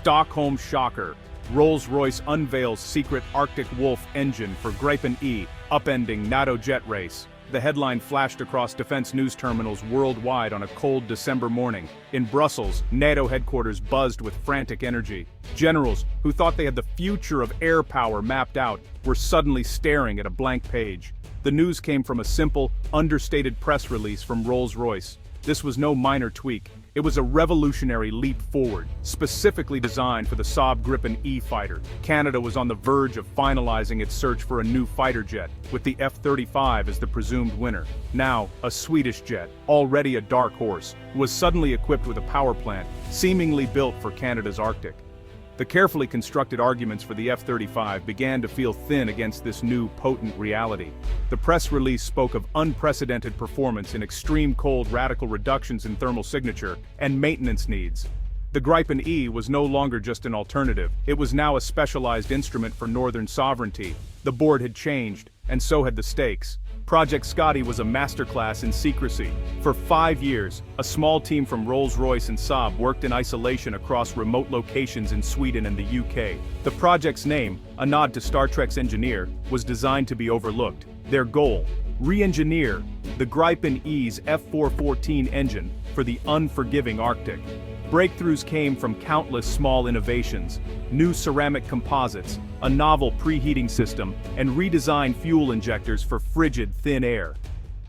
Stockholm shocker. Rolls-Royce unveils secret Arctic Wolf engine for Gripen E, upending NATO jet race. The headline flashed across defense news terminals worldwide on a cold December morning. In Brussels, NATO headquarters buzzed with frantic energy. Generals, who thought they had the future of air power mapped out, were suddenly staring at a blank page. The news came from a simple, understated press release from Rolls-Royce. This was no minor tweak. It was a revolutionary leap forward, specifically designed for the Saab Gripen E fighter. Canada was on the verge of finalizing its search for a new fighter jet, with the F-35 as the presumed winner. Now, a Swedish jet, already a dark horse, was suddenly equipped with a power plant, seemingly built for Canada's Arctic. The carefully constructed arguments for the F-35 began to feel thin against this new, potent reality. The press release spoke of unprecedented performance in extreme cold radical reductions in thermal signature and maintenance needs. The Gripen E was no longer just an alternative, it was now a specialized instrument for northern sovereignty. The board had changed, and so had the stakes. Project Scotty was a masterclass in secrecy. For 5 years, a small team from Rolls-Royce and Saab worked in isolation across remote locations in Sweden and the UK. The project's name, a nod to Star Trek's engineer, was designed to be overlooked. Their goal: re-engineer the Gripen E's F414 engine for the unforgiving Arctic. Breakthroughs came from countless small innovations: new ceramic composites, a novel preheating system, and redesigned fuel injectors for frigid, thin air.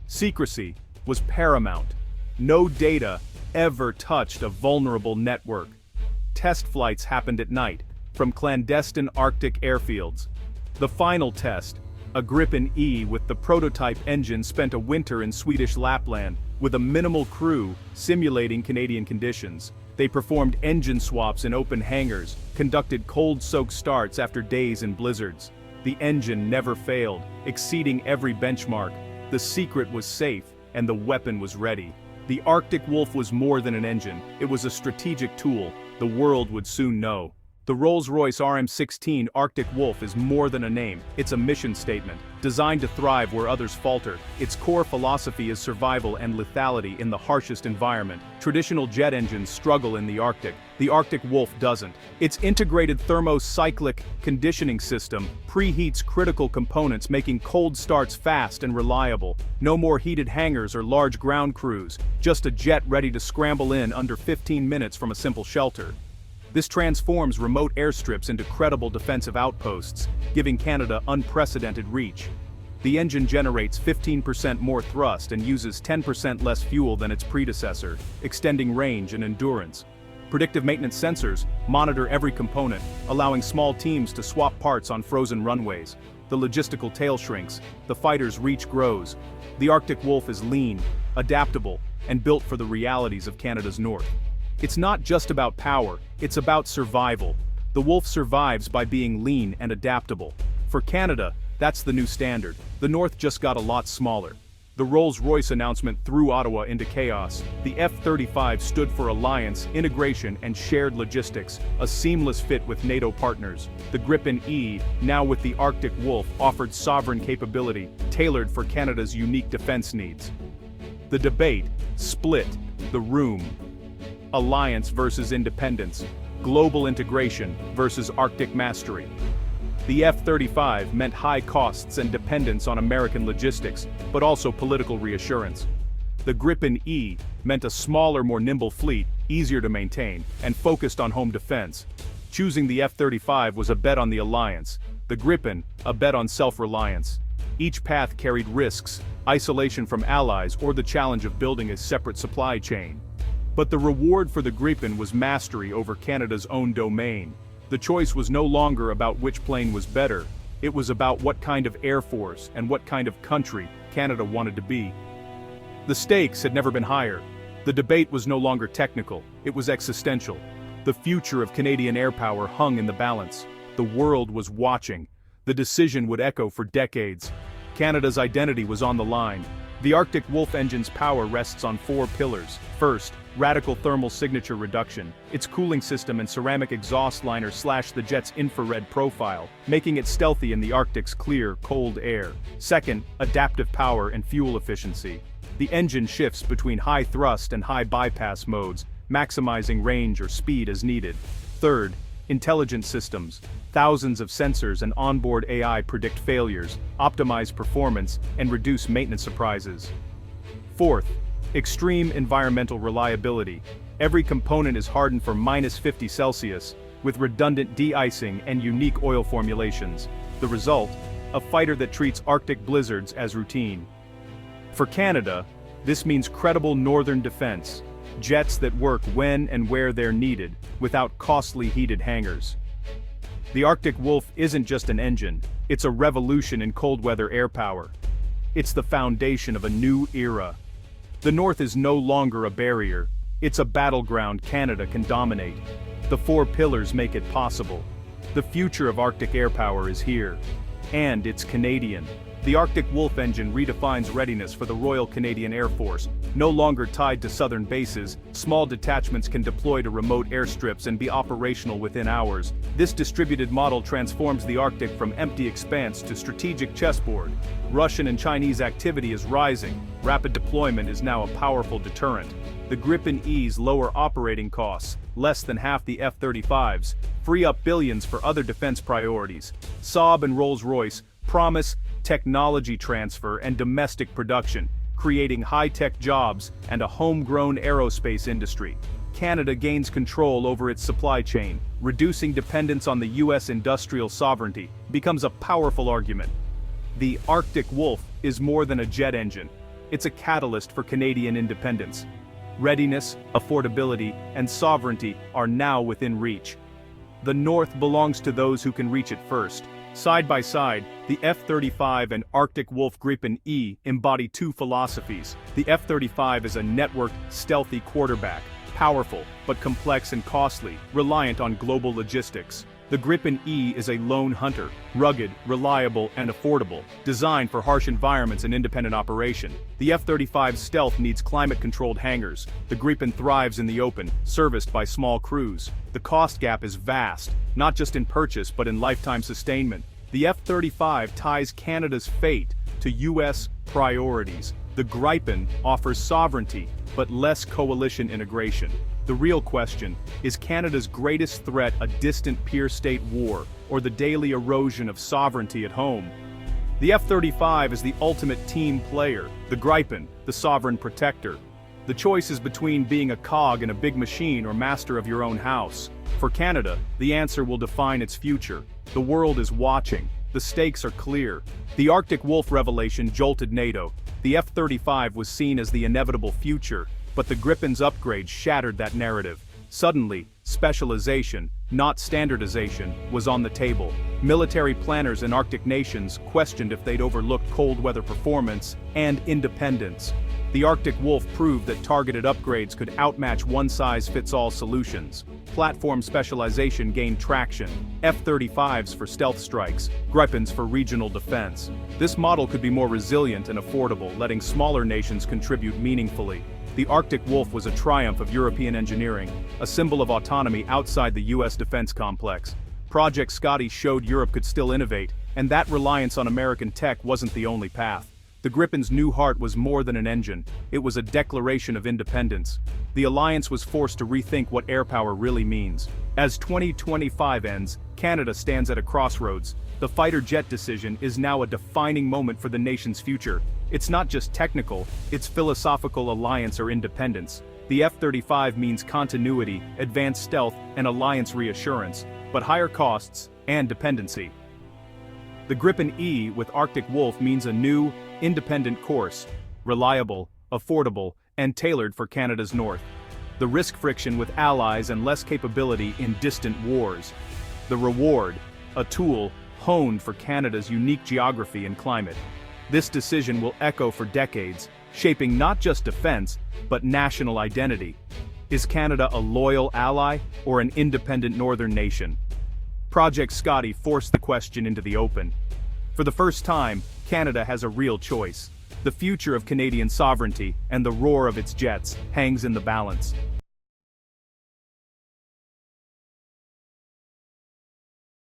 Secrecy was paramount. No data ever touched a vulnerable network. Test flights happened at night, from clandestine Arctic airfields. The final test, a Gripen E with the prototype engine, spent a winter in Swedish Lapland, with a minimal crew, simulating Canadian conditions. They performed engine swaps in open hangars, conducted cold-soaked starts after days in blizzards. The engine never failed, exceeding every benchmark. The secret was safe, and the weapon was ready. The Arctic Wolf was more than an engine, it was a strategic tool. The world would soon know. The Rolls-Royce RM-16 Arctic Wolf is more than a name, it's a mission statement. Designed to thrive where others falter, its core philosophy is survival and lethality in the harshest environment. Traditional jet engines struggle in the Arctic Wolf doesn't. Its integrated thermocyclic conditioning system preheats critical components, making cold starts fast and reliable. No more heated hangars or large ground crews, just a jet ready to scramble in under 15 minutes from a simple shelter. This transforms remote airstrips into credible defensive outposts, giving Canada unprecedented reach. The engine generates 15% more thrust and uses 10% less fuel than its predecessor, extending range and endurance. Predictive maintenance sensors monitor every component, allowing small teams to swap parts on frozen runways. The logistical tail shrinks, the fighter's reach grows. The Arctic Wolf is lean, adaptable, and built for the realities of Canada's north. It's not just about power, it's about survival. The Wolf survives by being lean and adaptable. For Canada, that's the new standard. The North just got a lot smaller. The Rolls-Royce announcement threw Ottawa into chaos. The F-35 stood for alliance, integration, and shared logistics, a seamless fit with NATO partners. The Gripen E, now with the Arctic Wolf, offered sovereign capability, tailored for Canada's unique defense needs. The debate split the room. Alliance versus independence, global integration versus Arctic mastery. The F-35 meant high costs and dependence on American logistics, but also political reassurance. The Gripen E meant a smaller, more nimble fleet, easier to maintain, and focused on home defense. Choosing the F-35 was a bet on the alliance, the Gripen, a bet on self-reliance. Each path carried risks, isolation from allies, or the challenge of building a separate supply chain. But the reward for the Gripen was mastery over Canada's own domain. The choice was no longer about which plane was better, it was about what kind of air force and what kind of country Canada wanted to be. The stakes had never been higher. The debate was no longer technical, it was existential. The future of Canadian air power hung in the balance. The world was watching. The decision would echo for decades. Canada's identity was on the line. The Arctic Wolf engine's power rests on 4 pillars. First, radical thermal signature reduction. Its cooling system and ceramic exhaust liner slash the jet's infrared profile, making it stealthy in the Arctic's clear, cold air. Second, adaptive power and fuel efficiency. The engine shifts between high thrust and high bypass modes, maximizing range or speed as needed. Third, intelligent systems. Thousands of sensors and onboard AI predict failures, optimize performance, and reduce maintenance surprises. Fourth, extreme environmental reliability. Every component is hardened for -50 Celsius, with redundant de-icing and unique oil formulations. The result? A fighter that treats Arctic blizzards as routine. For Canada, this means credible northern defense, jets that work when and where they're needed, without costly heated hangars. The Arctic Wolf isn't just an engine, it's a revolution in cold-weather air power. It's the foundation of a new era. The North is no longer a barrier, it's a battleground Canada can dominate. The four pillars make it possible. The future of Arctic air power is here. And it's Canadian. The Arctic Wolf engine redefines readiness for the Royal Canadian Air Force. No longer tied to southern bases, small detachments can deploy to remote airstrips and be operational within hours. This distributed model transforms the Arctic from empty expanse to strategic chessboard. Russian and Chinese activity is rising. Rapid deployment is now a powerful deterrent. The Gripen E's lower operating costs, less than half the F-35's, free up billions for other defense priorities. Saab and Rolls-Royce promise technology transfer and domestic production, creating high-tech jobs and a homegrown aerospace industry. Canada gains control over its supply chain, reducing dependence on the U.S. industrial sovereignty, becomes a powerful argument. The Arctic Wolf is more than a jet engine. It's a catalyst for Canadian independence. Readiness, affordability, and sovereignty are now within reach. The North belongs to those who can reach it first. Side by side, the F-35 and Arctic Wolf Gripen E embody two philosophies. The F-35 is a networked, stealthy quarterback, powerful, but complex and costly, reliant on global logistics. The Gripen E is a lone hunter, rugged, reliable, and affordable, designed for harsh environments and independent operation. The F-35's stealth needs climate-controlled hangars. The Gripen thrives in the open, serviced by small crews. The cost gap is vast, not just in purchase but in lifetime sustainment. The F-35 ties Canada's fate to U.S. priorities. The Gripen offers sovereignty, but less coalition integration. The real question, is Canada's greatest threat a distant peer-state war, or the daily erosion of sovereignty at home? The F-35 is the ultimate team player, the Gripen, the sovereign protector. The choice is between being a cog in a big machine or master of your own house. For Canada, the answer will define its future. The world is watching. The stakes are clear. The Arctic Wolf revelation jolted NATO. The F-35 was seen as the inevitable future, but the Gripen's upgrade shattered that narrative. Suddenly, specialization, not standardization, was on the table. Military planners in Arctic nations questioned if they'd overlooked cold weather performance and independence. The Arctic Wolf proved that targeted upgrades could outmatch one-size-fits-all solutions. Platform specialization gained traction. F-35s for stealth strikes, Gripens for regional defense. This model could be more resilient and affordable, letting smaller nations contribute meaningfully. The Arctic Wolf was a triumph of European engineering, a symbol of autonomy outside the U.S. defense complex. Project Scotty showed Europe could still innovate, and that reliance on American tech wasn't the only path. The Gripen's new heart was more than an engine, it was a declaration of independence. The alliance was forced to rethink what air power really means. As 2025 ends, Canada stands at a crossroads. The fighter jet decision is now a defining moment for the nation's future. It's not just technical, it's philosophical alliance or independence. The F-35 means continuity, advanced stealth, and alliance reassurance, but higher costs and dependency. The Gripen E with Arctic Wolf means a new, independent course, reliable, affordable, and tailored for Canada's north. The risk friction with allies and less capability in distant wars. The reward, a tool honed for Canada's unique geography and climate. This decision will echo for decades, shaping not just defense, but national identity. Is Canada a loyal ally or an independent northern nation? Project Scotty forced the question into the open. For the first time, Canada has a real choice. The future of Canadian sovereignty and the roar of its jets hangs in the balance.